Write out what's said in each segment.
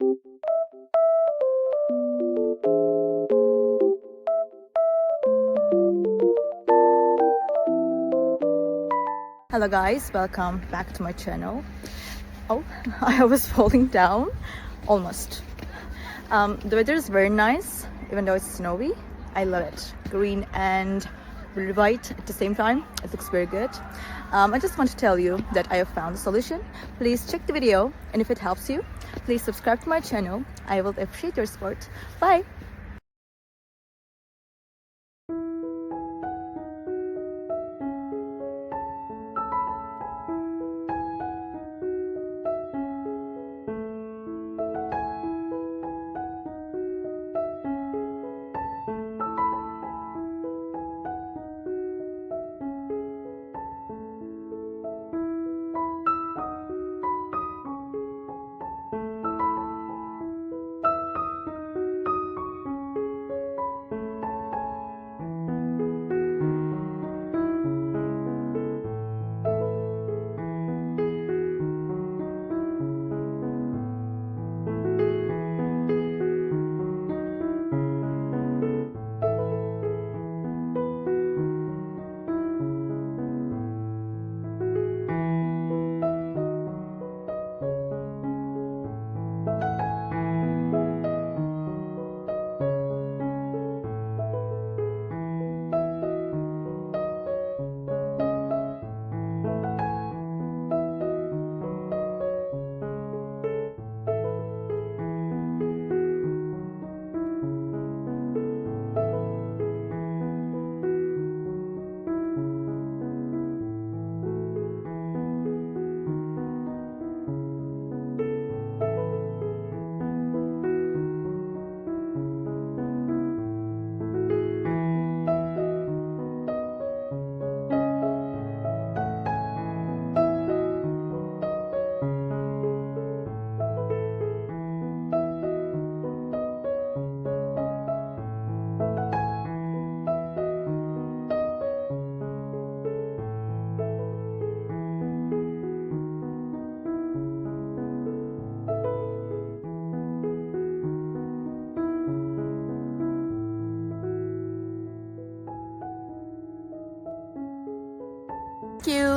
Hello guys, welcome back to my channel. Oh, I was falling down almost. The weather is very nice, even though it's snowy. I love it. Green and really white at the same time. It looks very good. I just want to tell you that I have found a solution. Please check the video, and if it helps you, please subscribe to my channel. I will appreciate your support. Bye!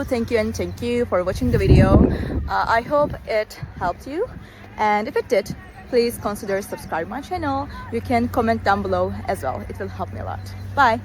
Thank you and thank you for watching the video. I hope it helped you, and if it did, please consider subscribing my channel. You can comment down below as well. It will help me a lot. Bye.